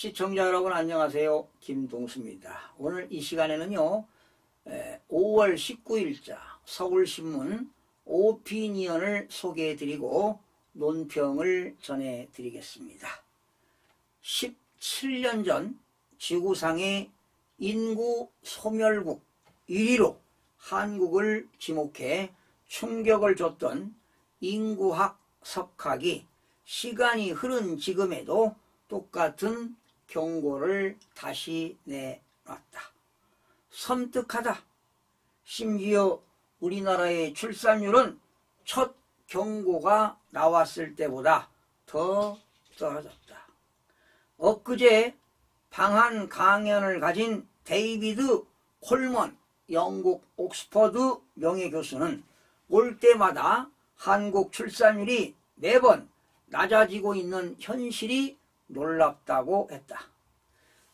시청자 여러분 안녕하세요. 김동수입니다. 오늘 이 시간에는요 5월 19일자 서울신문 오피니언을 소개해드리고 논평을 전해드리겠습니다. 17년 전 지구상의 인구 소멸국 1위로 한국을 지목해 충격을 줬던 인구학 석학이 시간이 흐른 지금에도 똑같은 경고를 다시 내놨다. 섬뜩하다. 심지어 우리나라의 출산율은 첫 경고가 나왔을 때보다 더 떨어졌다. 엊그제 방한 강연을 가진 데이비드 콜먼 영국 옥스퍼드 명예교수는 올 때마다 한국 출산율이 매번 낮아지고 있는 현실이 놀랍다고 했다.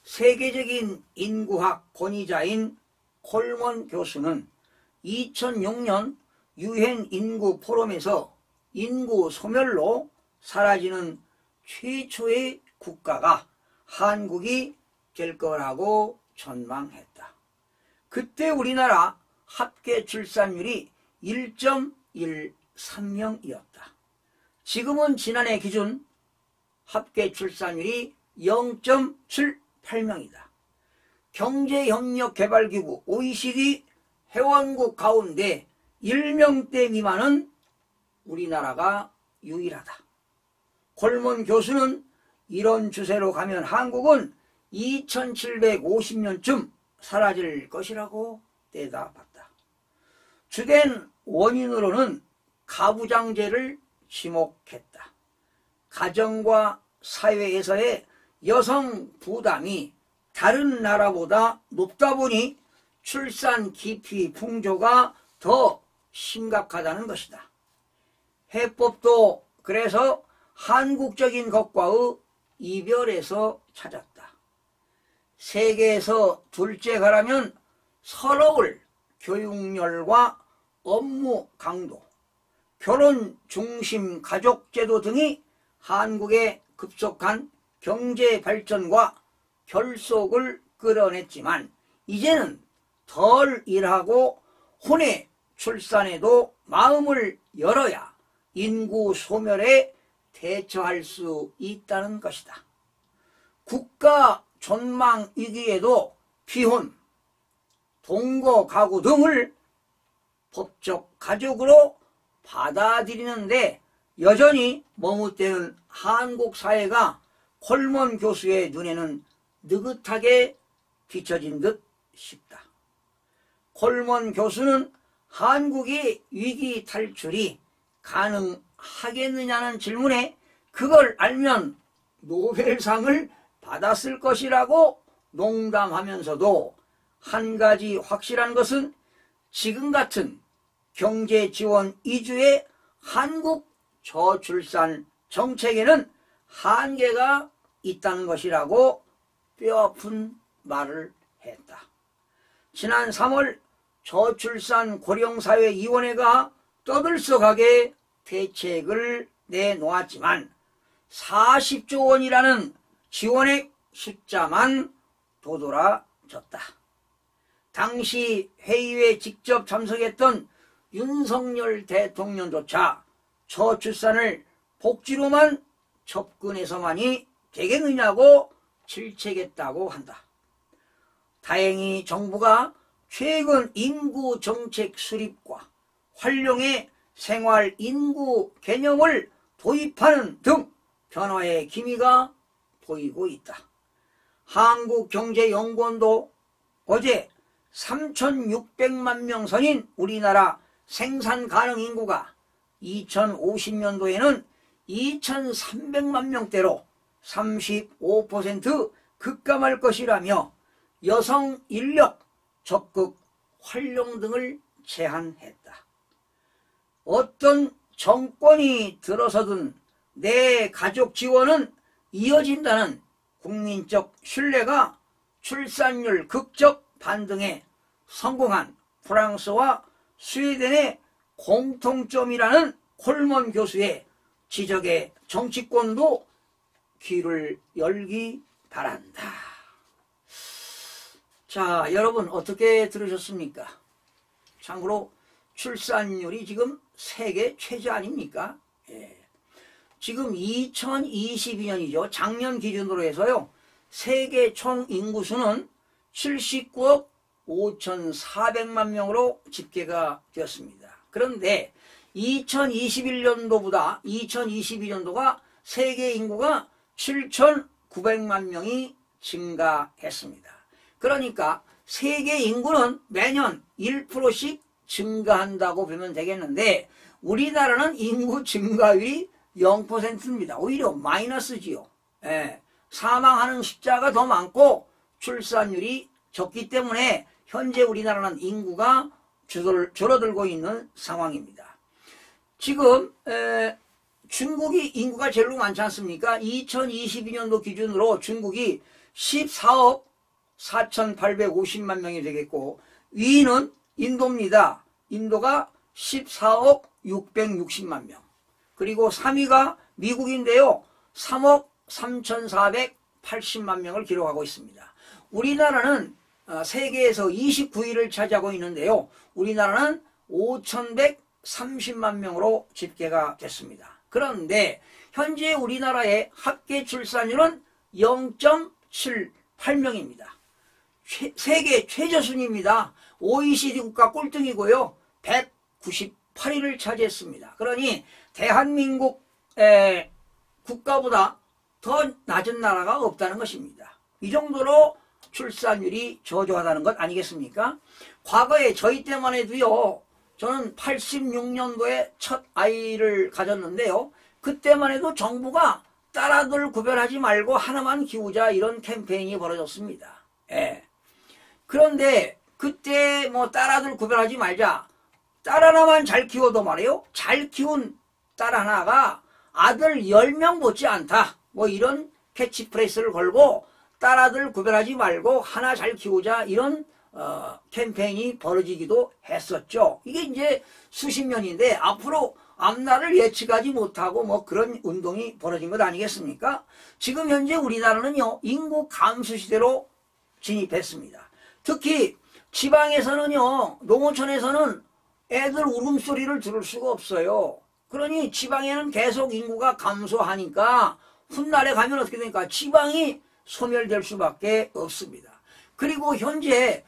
세계적인 인구학 권위자인 콜먼 교수는 2006년 유엔 인구 포럼에서 인구 소멸로 사라지는 최초의 국가가 한국이 될 거라고 전망했다. 그때 우리나라 합계 출산율이 1.13명이었다. 지금은 지난해 기준 합계 출산율이 0.78명이다. 경제협력개발기구 OECD 회원국 가운데 1명대 미만은 우리나라가 유일하다. 콜먼 교수는 이런 추세로 가면 한국은 2750년쯤 사라질 것이라고 대답했다. 주된 원인으로는 가부장제를 지목했다. 가정과 사회에서의 여성 부담이 다른 나라보다 높다 보니 출산 기피 풍조가 더 심각하다는 것이다. 해법도 그래서 한국적인 것과의 이별에서 찾았다. 세계에서 둘째 가라면 서러울 교육열과 업무 강도, 결혼 중심 가족제도 등이 한국의 급속한 경제 발전과 결속을 끌어냈지만 이제는 덜 일하고 혼외 출산에도 마음을 열어야 인구 소멸에 대처할 수 있다는 것이다. 국가 전망 위기에도 비혼, 동거 가구 등을 법적 가족으로 받아들이는데 여전히 머뭇대는 한국 사회가 콜먼 교수의 눈에는 느긋하게 비춰진 듯 싶다. 콜먼 교수는 한국의 위기 탈출이 가능하겠느냐는 질문에 그걸 알면 노벨상을 받았을 것이라고 농담하면서도 한 가지 확실한 것은 지금 같은 경제 지원 위주의 한국 저출산 정책에는 한계가 있다는 것이라고 뼈아픈 말을 했다. 지난 3월 저출산 고령사회위원회가 떠들썩하게 대책을 내놓았지만 40조 원이라는 지원액 숫자만 도드라졌다. 당시 회의에 직접 참석했던 윤석열 대통령조차 저출산을 복지로만 접근해서만이 되겠느냐고 질책했다고 한다. 다행히 정부가 최근 인구정책 수립과 활용의 생활 인구 개념을 도입하는 등 변화의 기미가 보이고 있다. 한국경제연구원도 어제 3600만 명 선인 우리나라 생산 가능 인구가 2050년도에는 2300만 명대로 35% 급감할 것이라며 여성 인력 적극 활용 등을 제안했다. 어떤 정권이 들어서든 내 가족 지원은 이어진다는 국민적 신뢰가 출산율 극적 반등에 성공한 프랑스와 스웨덴의 공통점이라는 콜먼 교수의 지적에 정치권도 귀를 열기 바란다. 자, 여러분 어떻게 들으셨습니까? 참고로 출산율이 지금 세계 최저 아닙니까? 예. 지금 2022년이죠. 작년 기준으로 해서요. 세계 총 인구수는 79억 5,400만 명으로 집계가 되었습니다. 그런데 2021년도보다 2022년도가 세계 인구가 7,900만 명이 증가했습니다. 그러니까 세계 인구는 매년 1%씩 증가한다고 보면 되겠는데 우리나라는 인구 증가율이 0%입니다. 오히려 마이너스지요. 예, 사망하는 숫자가 더 많고 출산율이 적기 때문에 현재 우리나라는 인구가 줄어들고 있는 상황입니다. 지금 중국이 인구가 제일 많지 않습니까? 2022년도 기준으로 중국이 14억 4,850만 명이 되겠고 위는 인도입니다. 인도가 14억 660만 명. 그리고 3위가 미국인데요. 3억 3,480만 명을 기록하고 있습니다. 우리나라는 세계에서 29위를 차지하고 있는데요. 우리나라는 5,130만 명으로 집계가 됐습니다. 그런데 현재 우리나라의 합계 출산율은 0.78명입니다. 세계 최저순입니다. OECD 국가 꼴등이고요. 198위를 차지했습니다. 그러니 대한민국 국가보다 더 낮은 나라가 없다는 것입니다. 이 정도로 출산율이 저조하다는 것 아니겠습니까? 과거에 저희 때만 해도요. 저는 86년도에 첫 아이를 가졌는데요. 그때만 해도 정부가 딸아들 구별하지 말고 하나만 키우자 이런 캠페인이 벌어졌습니다. 예. 그런데 그때 뭐 딸아들 구별하지 말자. 딸 하나만 잘 키워도 말이에요. 잘 키운 딸 하나가 아들 10명 못지 않다. 뭐 이런 캐치프레이스를 걸고 딸아들 구별하지 말고 하나 잘 키우자 이런 캠페인이 벌어지기도 했었죠. 이게 이제 수십 년인데 앞으로 앞날을 예측하지 못하고 뭐 그런 운동이 벌어진 것 아니겠습니까? 지금 현재 우리나라는요. 인구 감소 시대로 진입했습니다. 특히 지방에서는요. 농어촌에서는 애들 울음소리를 들을 수가 없어요. 그러니 지방에는 계속 인구가 감소하니까 훗날에 가면 어떻게 됩니까? 지방이 소멸될 수밖에 없습니다. 그리고 현재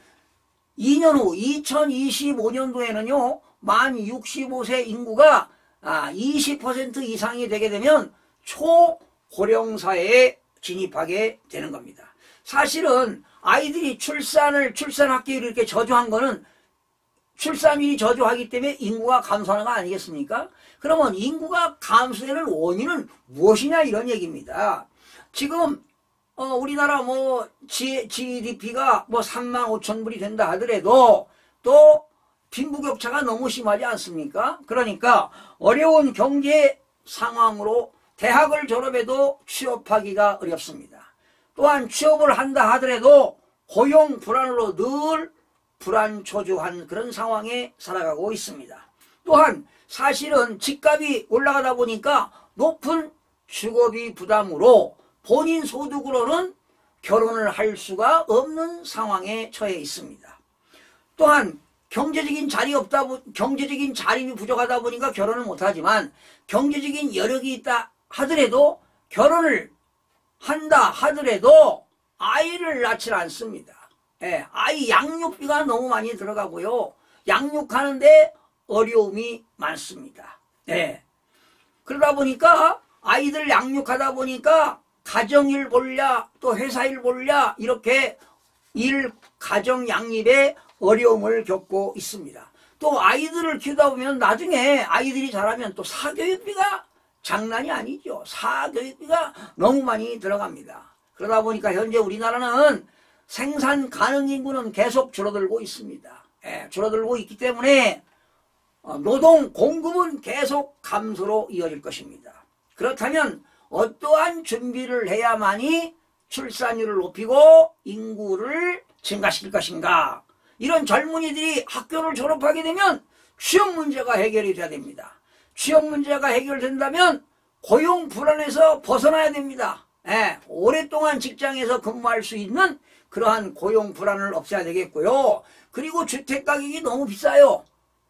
2년 후 2025년도에는요. 만 65세 인구가 20% 이상이 되게 되면 초고령사회에 진입하게 되는 겁니다. 사실은 아이들이 출산학기를 이렇게 저조한 거는 출산율이 저조하기 때문에 인구가 감소하는 거 아니겠습니까? 그러면 인구가 감소되는 원인은 무엇이냐 이런 얘기입니다. 지금 우리나라 뭐 GDP가 뭐 3만 5천 불이 된다 하더라도 또 빈부격차가 너무 심하지 않습니까? 그러니까 어려운 경제 상황으로 대학을 졸업해도 취업하기가 어렵습니다. 또한 취업을 한다 하더라도 고용 불안으로 늘 불안초조한 그런 상황에 살아가고 있습니다. 또한 사실은 집값이 올라가다 보니까 높은 주거비 부담으로 본인 소득으로는 결혼을 할 수가 없는 상황에 처해 있습니다. 또한 경제적인 자립이 부족하다 보니까 결혼을 못하지만 경제적인 여력이 있다 하더라도 결혼을 한다 하더라도 아이를 낳지 않습니다. 예, 아이 양육비가 너무 많이 들어가고요. 양육하는데 어려움이 많습니다. 예. 그러다 보니까 아이들 양육하다 보니까 가정일 볼랴 또 회사일 볼랴 이렇게 가정 양립에 어려움을 겪고 있습니다. 또 아이들을 키우다 보면 나중에 아이들이 자라면 또 사교육비가 장난이 아니죠. 사교육비가 너무 많이 들어갑니다. 그러다 보니까 현재 우리나라는 생산 가능 인구는 계속 줄어들고 있습니다. 예, 줄어들고 있기 때문에 노동 공급은 계속 감소로 이어질 것입니다. 그렇다면 어떠한 준비를 해야만이 출산율을 높이고 인구를 증가시킬 것인가? 이런 젊은이들이 학교를 졸업하게 되면 취업 문제가 해결이 돼야 됩니다. 취업 문제가 해결된다면 고용 불안에서 벗어나야 됩니다. 오랫동안 직장에서 근무할 수 있는 그러한 고용 불안을 없애야 되겠고요. 그리고 주택 가격이 너무 비싸요.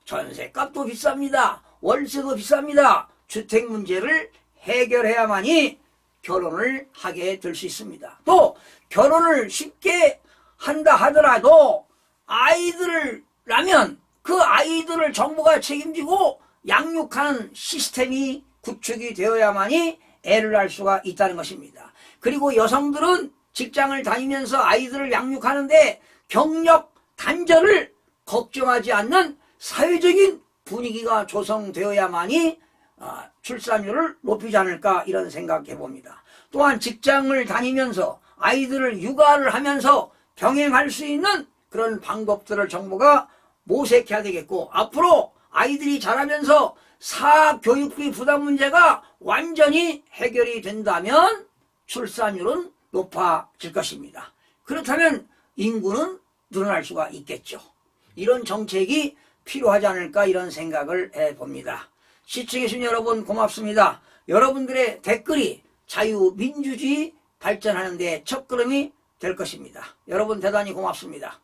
전세값도 비쌉니다. 월세도 비쌉니다. 주택 문제를 해결해야만이 결혼을 하게 될 수 있습니다. 또 결혼을 쉽게 한다 하더라도 아이들을 낳으면 그 아이들을 정부가 책임지고 양육하는 시스템이 구축이 되어야만이 애를 낳을 수가 있다는 것입니다. 그리고 여성들은 직장을 다니면서 아이들을 양육하는데 경력 단절을 걱정하지 않는 사회적인 분위기가 조성되어야만이 출산율을 높이지 않을까 이런 생각해 봅니다. 또한 직장을 다니면서 아이들을 육아를 하면서 병행할 수 있는 그런 방법들을 정부가 모색해야 되겠고, 앞으로 아이들이 자라면서 사교육비 부담 문제가 완전히 해결이 된다면 출산율은 높아질 것입니다. 그렇다면 인구는 늘어날 수가 있겠죠. 이런 정책이 필요하지 않을까 이런 생각을 해봅니다. 시청해주신 여러분 고맙습니다. 여러분들의 댓글이 자유민주주의 발전하는 데 첫걸음이 될 것입니다. 여러분 대단히 고맙습니다.